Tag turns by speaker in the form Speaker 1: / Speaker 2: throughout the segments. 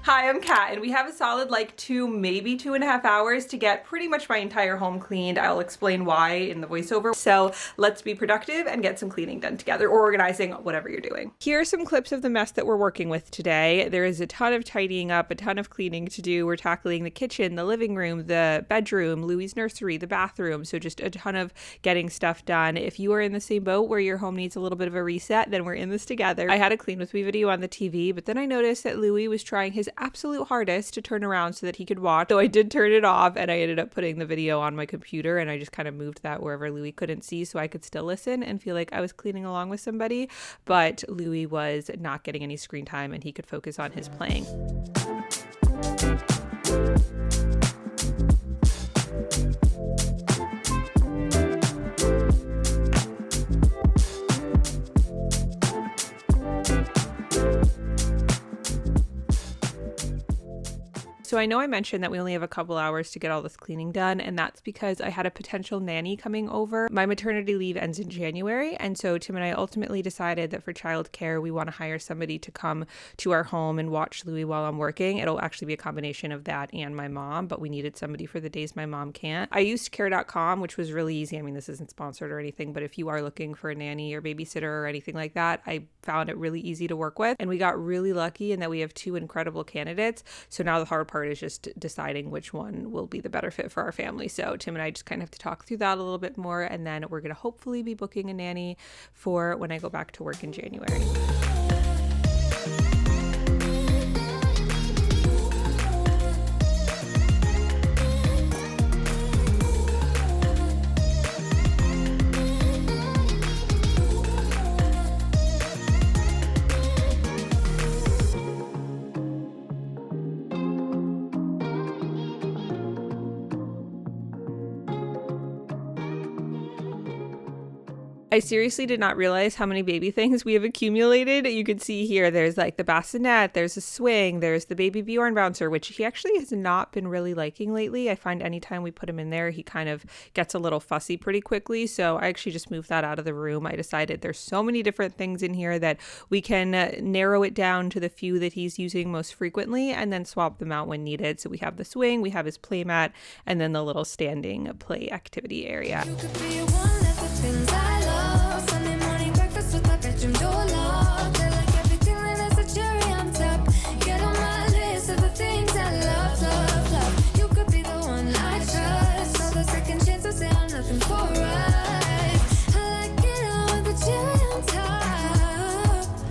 Speaker 1: Hi, I'm Kat, and we have a solid like 2.5 hours to get pretty much my entire home cleaned. I'll explain why in the voiceover. So let's be productive and get some cleaning done together, or organizing, whatever you're doing. Here are some clips of the mess that we're working with today. There is a ton of tidying up, a ton of cleaning to do. We're tackling the kitchen, the living room, the bedroom, Louie's nursery, the bathroom. So just a ton of getting stuff done. If you are in the same boat where your home needs a little bit of a reset, then we're in this together. I had a clean with me video on the TV, but then I noticed that Louie was trying his absolute hardest to turn around so that he could watch. So I did turn it off, and I ended up putting the video on my computer, and I just kind of moved that wherever Louie couldn't see so I could still listen and feel like I was cleaning along with somebody. But Louie was not getting any screen time, and he could focus on his playing. So I know I mentioned that we only have a couple hours to get all this cleaning done, and that's because I had a potential nanny coming over. My maternity leave ends in January, and so Tim and I ultimately decided that for childcare, we want to hire somebody to come to our home and watch Louie while I'm working. It'll actually be a combination of that and my mom, but we needed somebody for the days my mom can't. I used care.com, which was really easy. I mean, this isn't sponsored or anything, but if you are looking for a nanny or babysitter or anything like that, I found it really easy to work with, and we got really lucky in that we have two incredible candidates. So now the hard part is just deciding which one will be the better fit for our family. So Tim and I just kind of have to talk through that a little bit more, and then we're going to hopefully be booking a nanny for when I go back to work in January. I seriously did not realize how many baby things we have accumulated. You can see here, there's like the bassinet, there's a swing, there's the baby Bjorn bouncer, which he actually has not been really liking lately. I find anytime we put him in there, he kind of gets a little fussy pretty quickly. So I actually just moved that out of the room. I decided there's so many different things in here that we can narrow it down to the few that he's using most frequently and then swap them out when needed. So we have the swing, we have his play mat, and then the little standing play activity area.
Speaker 2: You could be one of the things I love. Sunday morning breakfast with my bedroom door locked. I like everything that has a cherry on top. Get on my list of the things I love, love, love. You could be the one I trust. All the second chances say I'm nothing for right. I like it all with the cherry on top.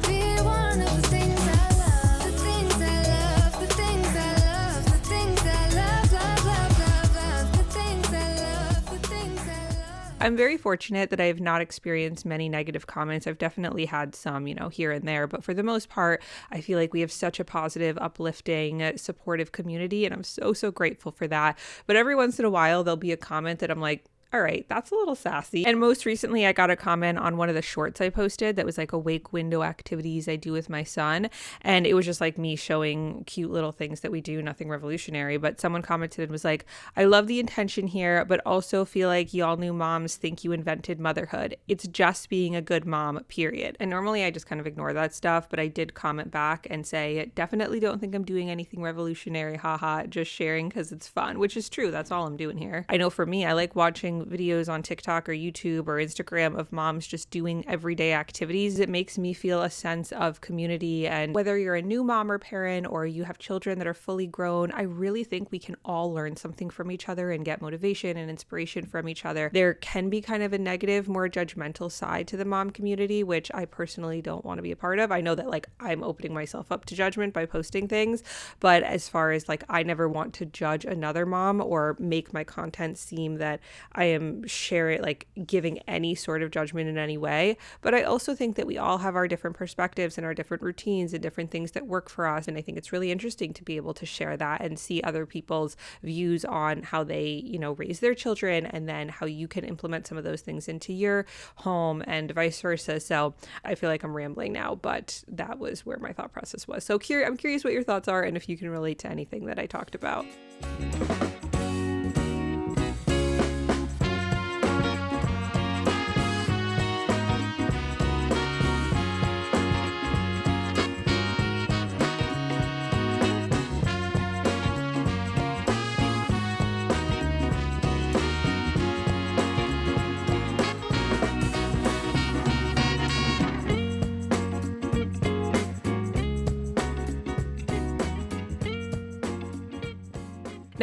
Speaker 2: Be one of the things I love. The things I love, the things I love, the things I love, love, love, love, love. The things I love, the things I love.
Speaker 1: I'm very fortunate that I have not experienced many negative comments. I've definitely had some, here and there, but for the most part, I feel like we have such a positive, uplifting, supportive community, and I'm so, so grateful for that. But every once in a while, there'll be a comment that I'm like, all right, that's a little sassy. And most recently, I got a comment on one of the shorts I posted that was like awake window activities I do with my son. And it was just like me showing cute little things that we do, nothing revolutionary. But someone commented and was like, I love the intention here, but also feel like y'all new moms think you invented motherhood. It's just being a good mom, period. And normally I just kind of ignore that stuff, but I did comment back and say, definitely don't think I'm doing anything revolutionary, haha, just sharing because it's fun, which is true. That's all I'm doing here. I know for me, I like watching videos on TikTok or YouTube or Instagram of moms just doing everyday activities. It makes me feel a sense of community, and whether you're a new mom or parent or you have children that are fully grown, I really think we can all learn something from each other and get motivation and inspiration from each other. There can be kind of a negative, more judgmental side to the mom community, which I personally don't want to be a part of. I know that like I'm opening myself up to judgment by posting things, but as far as like I never want to judge another mom or make my content seem that I am sharing, like giving any sort of judgment in any way. But I also think that we all have our different perspectives and our different routines and different things that work for us. And I think it's really interesting to be able to share that and see other people's views on how they, raise their children, and then how you can implement some of those things into your home and vice versa. So I feel like I'm rambling now, but that was where my thought process was. So I'm curious what your thoughts are and if you can relate to anything that I talked about.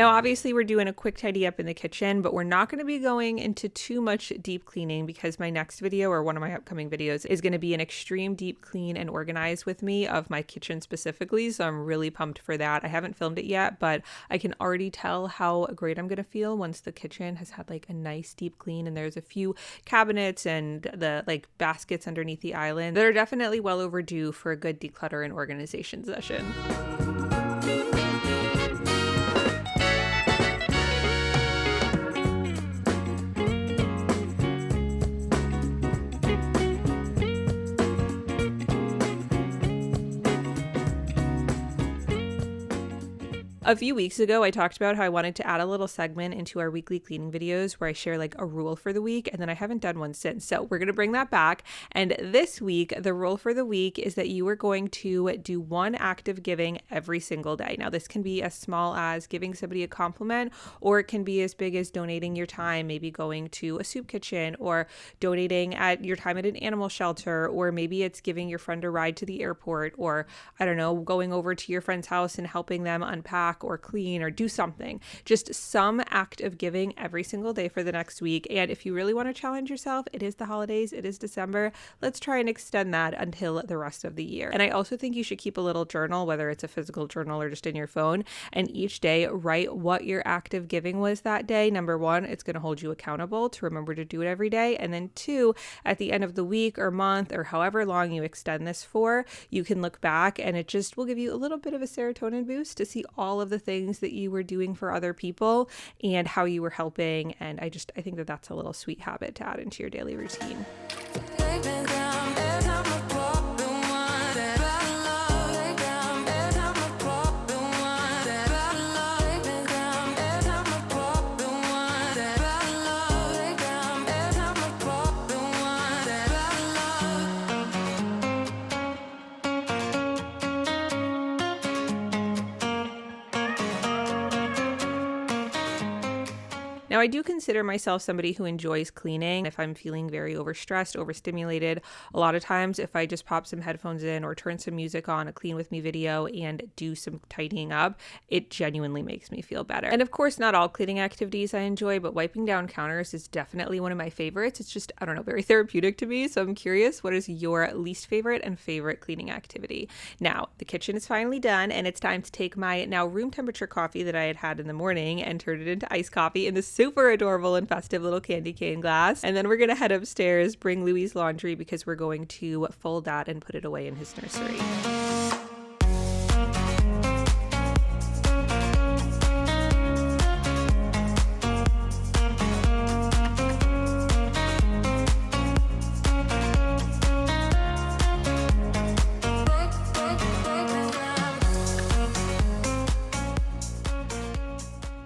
Speaker 1: Now, obviously, we're doing a quick tidy up in the kitchen, but we're not going to be going into too much deep cleaning because my next video, or one of my upcoming videos, is going to be an extreme deep clean and organize with me of my kitchen specifically. So I'm really pumped for that. I haven't filmed it yet, but I can already tell how great I'm going to feel once the kitchen has had like a nice deep clean and there's a few cabinets and the like baskets underneath the island that are definitely well overdue for a good declutter and organization session. A few weeks ago, I talked about how I wanted to add a little segment into our weekly cleaning videos where I share like a rule for the week, and then I haven't done one since. So we're going to bring that back. And this week, the rule for the week is that you are going to do one act of giving every single day. Now, this can be as small as giving somebody a compliment, or it can be as big as donating your time, maybe going to a soup kitchen or donating at your time at an animal shelter, or maybe it's giving your friend a ride to the airport, or I don't know, going over to your friend's house and helping them unpack or clean or do something. Just some act of giving every single day for the next week. And if you really want to challenge yourself, it is the holidays, it is December. Let's try and extend that until the rest of the year. And I also think you should keep a little journal, whether it's a physical journal or just in your phone, and each day write what your act of giving was that day. Number one, it's going to hold you accountable to remember to do it every day. And then two, at the end of the week or month or however long you extend this for, you can look back and it just will give you a little bit of a serotonin boost to see all of the things that you were doing for other people and how you were helping. And I think that that's a little sweet habit to add into your daily routine. Now, I do consider myself somebody who enjoys cleaning. If I'm feeling very overstressed, overstimulated, a lot of times if I just pop some headphones in or turn some music on, a clean with me video, and do some tidying up, it genuinely makes me feel better. And of course, not all cleaning activities I enjoy, but wiping down counters is definitely one of my favorites. It's just, I don't know, very therapeutic to me. So I'm curious, what is your least favorite and favorite cleaning activity? Now, the kitchen is finally done, and it's time to take my now room temperature coffee that I had in the morning and turn it into iced coffee in this super adorable and festive little candy cane glass. And then we're going to head upstairs, bring Louie's laundry because we're going to fold that and put it away in his nursery.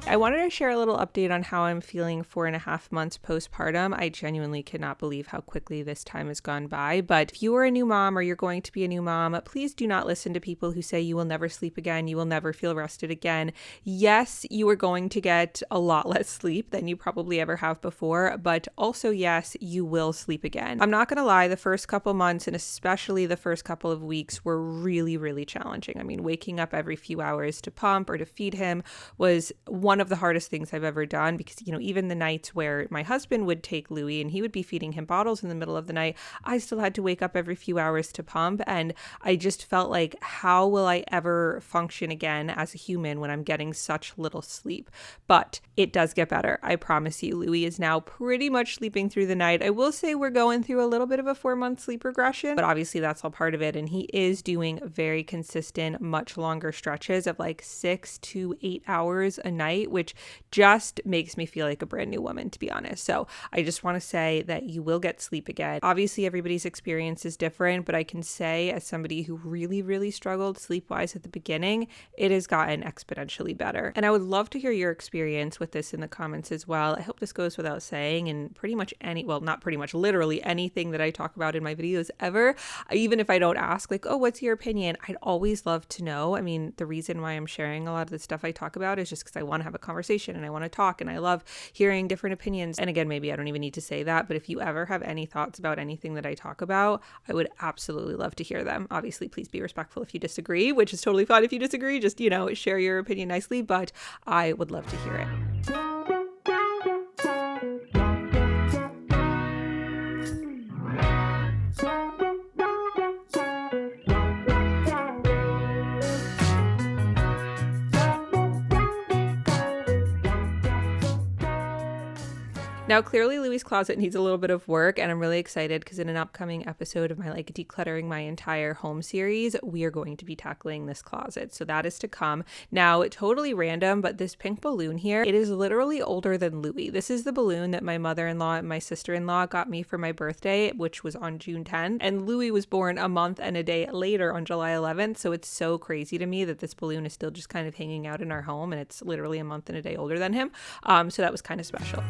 Speaker 1: I wanted to share a little update on how I'm feeling 4.5 months postpartum. I genuinely cannot believe how quickly this time has gone by. But if you are a new mom or you're going to be a new mom, please do not listen to people who say you will never sleep again, you will never feel rested again. Yes, you are going to get a lot less sleep than you probably ever have before, but also yes, you will sleep again. I'm not going to lie, the first couple months and especially the first couple of weeks were really, really challenging. I mean, waking up every few hours to pump or to feed him was one of the hardest things I've ever done because, you know, even the nights where my husband would take Louie and he would be feeding him bottles in the middle of the night, I still had to wake up every few hours to pump. And I just felt like, how will I ever function again as a human when I'm getting such little sleep? But it does get better. I promise you. Louie is now pretty much sleeping through the night. I will say we're going through a little bit of a 4-month sleep regression, but obviously that's all part of it. And he is doing very consistent, much longer stretches of like 6 to 8 hours a night, which just makes me feel like a brand new woman, to be honest. So I just want to say that you will get sleep again. Obviously, everybody's experience is different, but I can say as somebody who really, really struggled sleep-wise at the beginning, it has gotten exponentially better. And I would love to hear your experience with this in the comments as well. I hope this goes without saying, and pretty much not pretty much, literally anything that I talk about in my videos ever, even if I don't ask like, oh, what's your opinion? I'd always love to know. I mean, the reason why I'm sharing a lot of the stuff I talk about is just because I want to have a conversation and I want to talk and I love hearing different opinions. And again, maybe I don't even need to say that, but if you ever have any thoughts about anything that I talk about, I would absolutely love to hear them. Obviously, please be respectful if you disagree, which is totally fine if you disagree. Just, share your opinion nicely, but I would love to hear it. Now, clearly Louie's closet needs a little bit of work, and I'm really excited because in an upcoming episode of my decluttering my entire home series, we are going to be tackling this closet. So that is to come. Now, totally random, but this pink balloon here, it is literally older than Louie. This is the balloon that my mother-in-law and my sister-in-law got me for my birthday, which was on June 10th. And Louie was born a month and a day later on July 11th. So it's so crazy to me that this balloon is still just kind of hanging out in our home, and it's literally a month and a day older than him. So that was kind of special.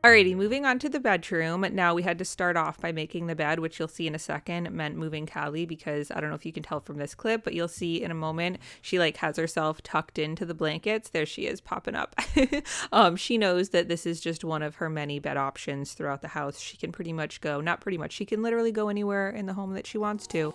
Speaker 1: Alrighty, moving on to the bedroom. Now we had to start off by making the bed, which you'll see in a second meant moving Callie, because I don't know if you can tell from this clip, but you'll see in a moment she has herself tucked into the blankets. There she is popping up. She knows that this is just one of her many bed options throughout the house. She can pretty much go, not pretty much, she can literally go anywhere in the home that she wants to.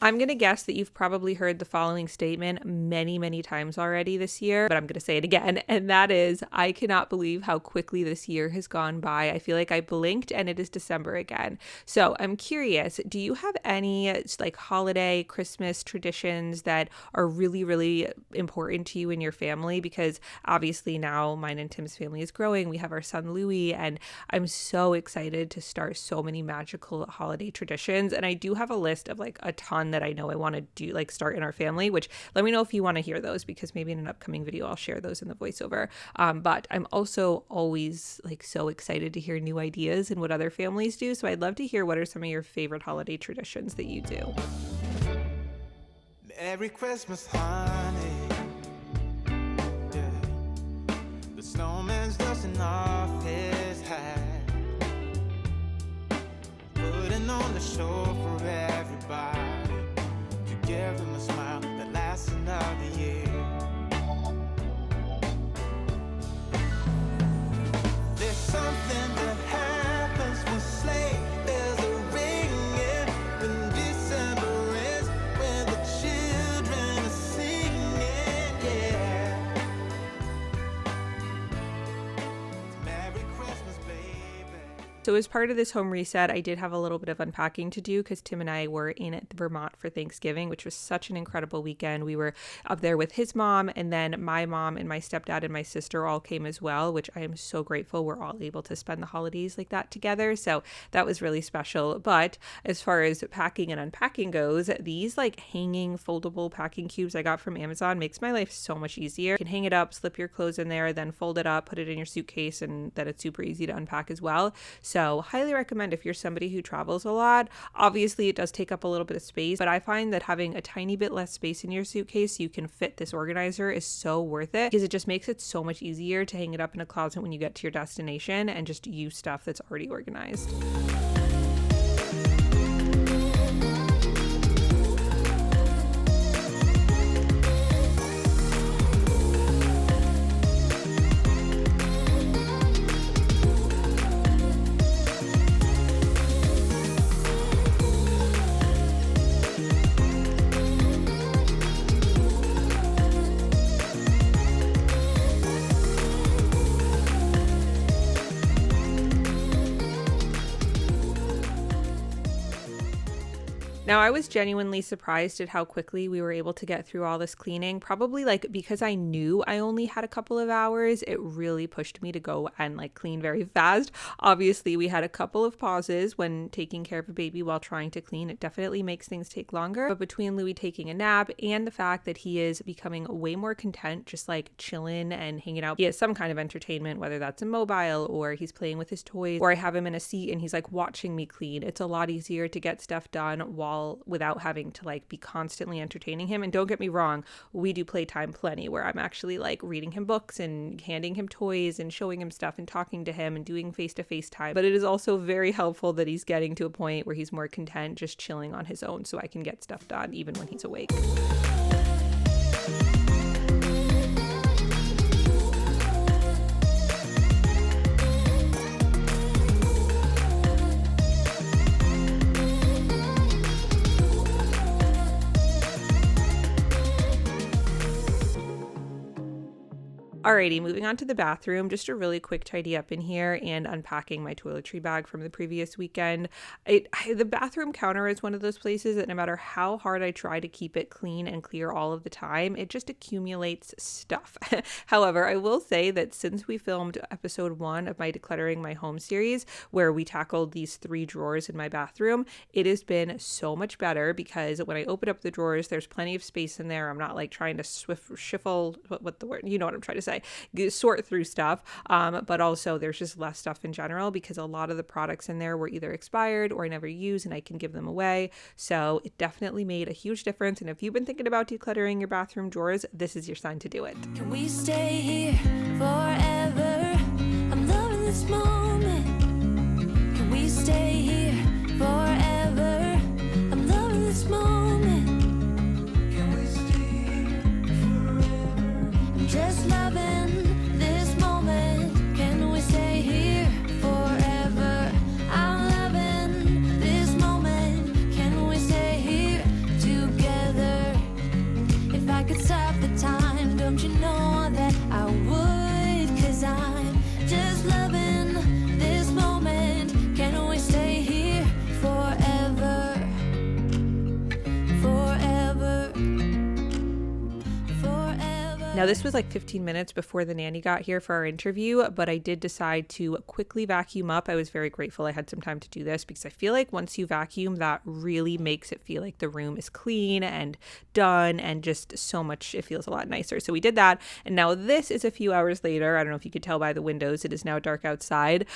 Speaker 1: I'm going to guess that you've probably heard the following statement many, many times already this year, but I'm going to say it again. And that is, I cannot believe how quickly this year has gone by. I feel like I blinked and it is December again. So I'm curious, do you have any holiday, Christmas traditions that are really, really important to you and your family? Because obviously now mine and Tim's family is growing. We have our son Louie, and I'm so excited to start so many magical holiday traditions. And I do have a list of a ton that I know I want to do, start in our family, which let me know if you want to hear those, because maybe in an upcoming video I'll share those in the voiceover. But I'm also always so excited to hear new ideas and what other families do. So I'd love to hear what are some of your favorite holiday traditions that you do.
Speaker 3: Merry Christmas, honey. Yeah. The snowman's dusting off his hat, putting on the show for everybody, to give them a smile that lasts another year. There's something that happens when sleigh bells are ringing, when December ends, when the children are singing, yeah. Merry Christmas, baby.
Speaker 1: So as part of this home reset, I did have a little bit of unpacking to do because Tim and I were in Vermont for Thanksgiving, which was such an incredible weekend. We were up there with his mom, and then my mom and my stepdad and my sister all came as well, which I am so grateful we're all able to spend the holidays like that together. So that was really special. But as far as packing and unpacking goes, these hanging foldable packing cubes I got from Amazon makes my life so much easier. You can hang it up, slip your clothes in there, then fold it up, put it in your suitcase, and then it's super easy to unpack as well. So highly recommend if you're somebody who travels a lot. Obviously it does take up a little bit of space, but I find that having a tiny bit less space in your suitcase so you can fit this organizer is so worth it, because it just makes it so much easier to hang it up in a closet when you get to your destination and just use stuff that's already organized. Now, I was genuinely surprised at how quickly we were able to get through all this cleaning. Probably like because I knew I only had a couple of hours, it really pushed me to go and like clean very fast. Obviously, we had a couple of pauses when taking care of a baby while trying to clean. It definitely makes things take longer. But between Louis taking a nap and the fact that he is becoming way more content, just like chilling and hanging out, he has some kind of entertainment, whether that's a mobile or he's playing with his toys, or I have him in a seat and he's like watching me clean. It's a lot easier to get stuff done without having to like be constantly entertaining him. And don't get me wrong, we do playtime plenty where I'm actually like reading him books and handing him toys and showing him stuff and talking to him and doing face-to-face time. But it is also very helpful that he's getting to a point where he's more content just chilling on his own so I can get stuff done even when he's awake. Alrighty, moving on to the bathroom, just a really quick tidy up in here and unpacking my toiletry bag from the previous weekend. The bathroom counter is one of those places that no matter how hard I try to keep it clean and clear all of the time, it just accumulates stuff. However, I will say that since we filmed episode 1 of my Decluttering My Home series, where we tackled these 3 drawers in my bathroom, it has been so much better because when I open up the drawers, there's plenty of space in there. I'm not like trying to you know what I'm trying to say, sort through stuff, but also there's just less stuff in general because a lot of the products in there were either expired or I never use and I can give them away. So it definitely made a huge difference. And if you've been thinking about decluttering your bathroom drawers, this is your sign to do it.
Speaker 2: Can we stay here forever? I'm loving this moment. Can we stay here forever? I'm loving this moment. Can we stay here forever? I'm just loving this moment. Can we stay here forever? I'm loving this moment. Can we stay here together? If I could stop the time, don't you know that I would? 'Cause I'm just loving this moment. Can we stay here forever? Forever. Forever.
Speaker 1: Now, this was like 15 minutes before the nanny got here for our interview, but I did decide to quickly vacuum up. I was very grateful I had some time to do this because I feel like once you vacuum, that really makes it feel like the room is clean and done and just so much, it feels a lot nicer. So we did that. And now this is a few hours later. I don't know if you could tell by the windows, it is now dark outside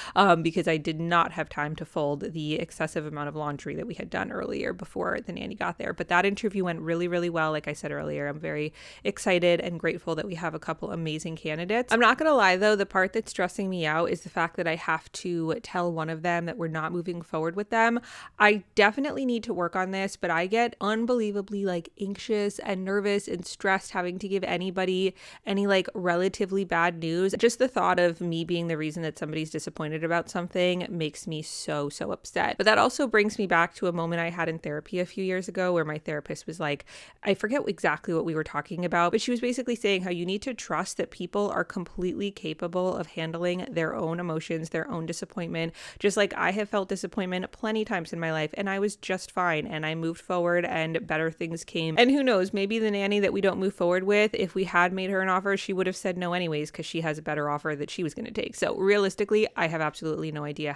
Speaker 1: because I did not have time to fold the excessive amount of laundry that we had done earlier before the nanny got there. But that interview went really, really well. Like I said earlier, I'm very excited and grateful that we have a couple amazing candidates. I'm not going to lie though, the part that's stressing me out is the fact that I have to tell one of them that we're not moving forward with them. I definitely need to work on this, but I get unbelievably like anxious and nervous and stressed having to give anybody any like relatively bad news. Just the thought of me being the reason that somebody's disappointed about something makes me so upset. But that also brings me back to a moment I had in therapy a few years ago where my therapist was like, I forget exactly what we were talking about, but she was basically saying how you need to trust that people are completely capable of handling their own emotions, their own disappointment. Just like I have felt disappointment plenty times in my life and I was just fine and I moved forward and better things came. And who knows, maybe the nanny that we don't move forward with, if we had made her an offer, she would have said no anyways because she has a better offer that she was going to take. So realistically, I have absolutely no idea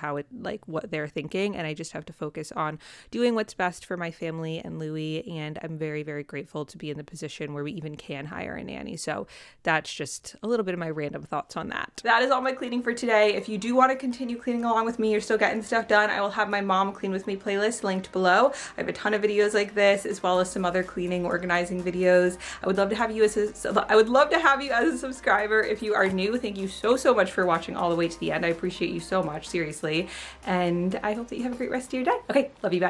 Speaker 1: what they're thinking, and I just have to focus on doing what's best for my family and Louis. And I'm very, very grateful to be in the position where we even can hire a nanny. So that's just a little bit of my random thoughts on that. That is all my cleaning for today. If you do want to continue cleaning along with me, you're still getting stuff done, I will have my Mom Clean With Me playlist linked below. I have a ton of videos like this, as well as some other cleaning, organizing videos. I would love to have you as a subscriber. If you are new, thank you so much for watching all the way to the end. I appreciate you so much, seriously. And I hope that you have a great rest of your day. Okay, love you, bye.